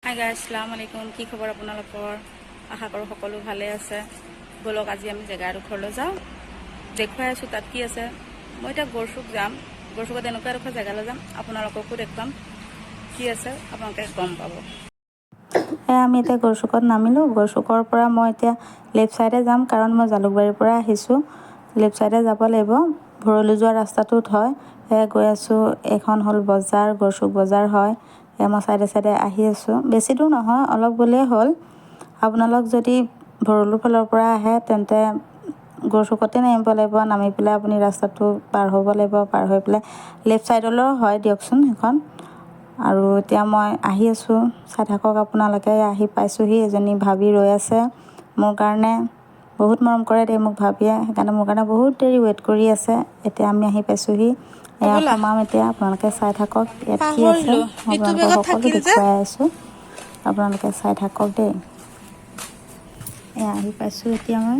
Hi guys, আসসালামু আলাইকুম। কি খবৰ আপোনালোকৰ? আশা কৰোঁ সকলো ভালে আছে। ব'লক আজি আমি জেগা এডোখৰলৈ যাওঁ, দেখুৱাই আছোঁ তাত কি আছে। মই এতিয়া গড়চুক যাম। গড়চুকত এনেকুৱা এডোখৰ জেগালৈ যাম, আপোনালোককো দেখুৱাম কি আছে, আপোনালোকে গম পাব। আমি এতিয়া গড়চুকত নামিলোঁ। গড়চুকৰ পৰা মই এতিয়া লেফ্ট ছাইডে যাম, কাৰণ মই জালুকবাৰীৰ পৰা আহিছোঁ। লেফ্ট ছাইডে যাব লাগিব, ভৰলু যোৱা ৰাস্তাটোত হয়। গৈ আছোঁ। এখন হ'ল বজাৰ, গড়চুক বজাৰ হয়। মই ছাইডে ছাইডে আহি আছোঁ। বেছি দূৰ নহয়, অলপ গ'লেই হ'ল। আপোনালোক যদি ভৰলুৰ ফালৰ পৰা আহে তেন্তে গড়চুকতে নামিব লাগিব। নামি পেলাই আপুনি ৰাস্তাটো পাৰ হ'ব লাগিব। পাৰ হৈ পেলাই লেফ্ট ছাইডলৈও হয় দিয়কচোন সেইখন। আৰু এতিয়া মই আহি আছোঁ, চাই থাকক আপোনালোকে। আহি পাইছোঁহি। এজনী ভাবি ৰৈ আছে মোৰ কাৰণে। বহুত মৰম কৰে দেই মোক ভাবিয়ে, সেইকাৰণে মোৰ কাৰণে বহুত দেৰি ৱেইট কৰি আছে। এতিয়া আমি আহি পাইছোঁহি। সোমাম এতিয়া, আপোনালোকে চাই থাকক ইয়াত কি আছে। মই আপোনালোকক সকলো দেখুৱাই আছোঁ, আপোনালোকে চাই থাকক দেই। আহি পাইছোঁ এতিয়া মই।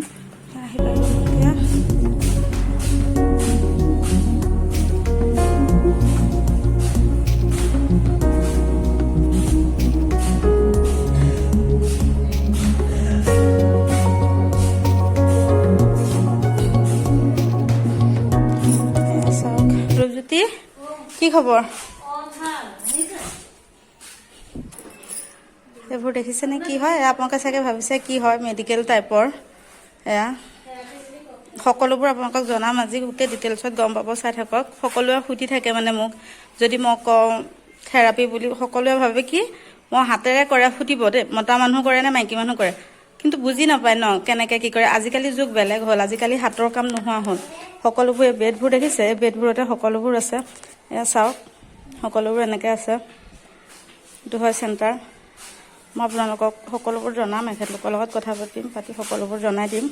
ৰূপজ্যোতি, কি খবৰ? এইবোৰ দেখিছেনে কি হয়? আপোনালোকে চাগে ভাবিছে কি হয়, মেডিকেল টাইপৰ। এয়া সকলোবোৰ আপোনালোকক জনাম আজি, গোটেই ডিটেইলছত গম পাব। চাই থাকক। সকলোৱে সুধি থাকে মানে মোক, যদি মই কওঁ থেৰাপি বুলি, সকলোৱে ভাবে কি মই হাতেৰে কৰে। সুধিব দেই, মতা মানুহ কৰে নে মাইকী মানুহ কৰে, কিন্তু বুজি নাপায় ন কেনেকৈ কি কৰে। আজিকালি যুগ বেলেগ হ'ল, আজিকালি হাতৰ কাম নোহোৱা হ'ল। সকলোবোৰ এই বেডবোৰ দেখিছে, এই বেডবোৰতে সকলোবোৰ আছে। এয়া চাওক, সকলোবোৰ এনেকৈ আছে। এইটো হয় চেণ্টাৰ। মই আপোনালোকক সকলোবোৰ জনাম, এখেতলোকৰ লগত কথা পাতি সকলোবোৰ জনাই দিম।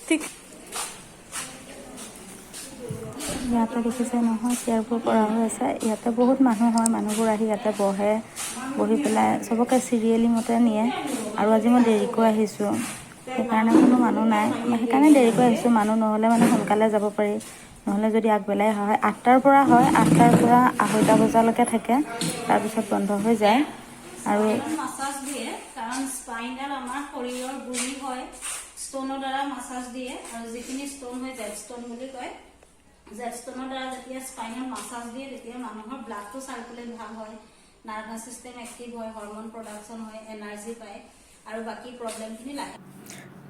ঠিক ইয়াতে দেখিছে নহয়, চেয়াৰবোৰ কৰা হৈ আছে। ইয়াতে বহুত মানুহ হয়। মানুহবোৰ আহি ইয়াতে বহে, বহি পেলাই চবকে চিৰিয়েলি মতে নিয়ে। আৰু আজি মই দেৰিকৈ আহিছোঁ, সেইকাৰণে কোনো মানুহ নাই। সেইকাৰণে দেৰিকৈ আহিছোঁ। মানুহ নহ'লে মানে সোনকালে যাব পাৰি, নহ'লে যদি আগবেলাই হয়। 8টাৰ পৰা হয়, 8টাৰ পৰা 2:30 বজালৈকে থাকে, তাৰপিছত বন্ধ হৈ যায়। আৰু মাছাজ দিয়ে, কাৰণ স্পাইনেল আমাৰ শৰীৰৰ গুৰি হয়। ষ্টনৰ দ্বাৰা মাছাজ দিয়ে, আৰু যিখিনি ষ্টন হয় জেড ষ্টন বুলি কয়। জেড ষ্টনৰ দ্বাৰা যেতিয়া স্পাইনেল মাছাজ দিয়ে, তেতিয়া মানুহৰ ব্লাডটো চাৰ্কুলেট ভাল হয়, নাৰ্ভাছ চিষ্টেম এক্টিভ হয়, হৰমন প্ৰডাকশ্যন হয়, এনাৰ্জি পায়, আৰু বাকী প্ৰব্লেমখিনি লাহে।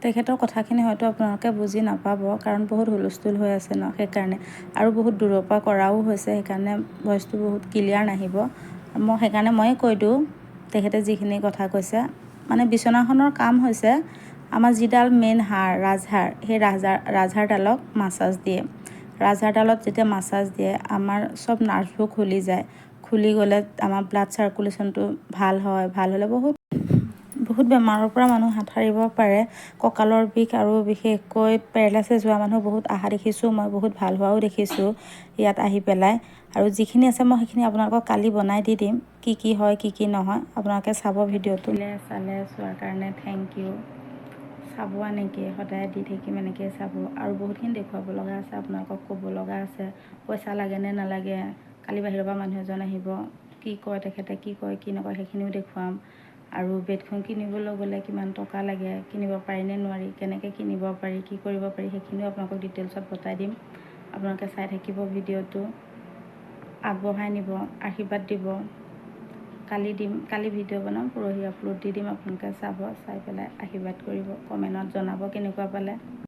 তেখেতৰ কথাখিনি হয়তো আপোনালোকে বুজি নাপাব, কাৰণ বহুত হুলস্থুল হৈ আছে ন, সেইকাৰণে। আৰু বহুত দূৰৰ পৰা কৰাও হৈছে, সেইকাৰণে ভইচটো বহুত ক্লিয়াৰ নাহিব। সেইকাৰণে ময়ে কৈ দিওঁ, তেখেতে যিখিনি কথা কৈছে। মানে বিচনাখনৰ কাম হৈছে আমাৰ যিডাল মেইন হাড়, ৰাজহাড়, সেই ৰাজহাড়ডালক মাছাজ দিয়ে। ৰাজহাড়ডালত যেতিয়া মাছাজ দিয়ে, আমাৰ চব নাৰ্ভবোৰ খুলি যায়। খুলি গ'লে আমাৰ ব্লাড চাৰ্কুলেশ্যনটো ভাল হয়। ভাল হ'লে বহুত বেমাৰৰ পৰা মানুহ হাত সাৰিব পাৰে। কঁকালৰ বিষ আৰু বিশেষকৈ পেৰালাইচিছ হোৱা মানুহ বহুত অহা দেখিছোঁ মই, বহুত ভাল হোৱাও দেখিছোঁ ইয়াত আহি পেলাই। আৰু যিখিনি আছে মই সেইখিনি আপোনালোকক কালি বনাই দি দিম, কি কি হয় কি কি নহয়। আপোনালোকে চাব ভিডিঅ'টো। চোৱাৰ কাৰণে থেংক ইউ। চাব এনেকৈ সদায় দি থাকিম, এনেকৈ চাব। আৰু বহুতখিনি দেখুৱাব লগা আছে, আপোনালোকক ক'ব লগা আছে। পইচা লাগে নে নালাগে, কালি বাহিৰৰ পৰা মানুহ এজন আহিব, কি কয় তেখেতে, কি কয় কি নকয় সেইখিনিও দেখুৱাম। আৰু বেডখন কিনিবলৈ গ'লে কিমান টকা লাগে, কিনিব পাৰি নে নোৱাৰি, কেনেকৈ কিনিব পাৰি, কি কৰিব পাৰি, সেইখিনিও আপোনালোকক ডিটেইলছত বতাই দিম। আপোনালোকে চাই থাকিব ভিডিঅ'টো, আগবঢ়াই নিব, আশীৰ্বাদ দিব। কালি ভিডিঅ' বনাম, পৰহি আপলোড দি দিম। আপোনালোকে চাব, চাই পেলাই আশীৰ্বাদ কৰিব, কমেণ্টত জনাব কেনেকুৱা পালে।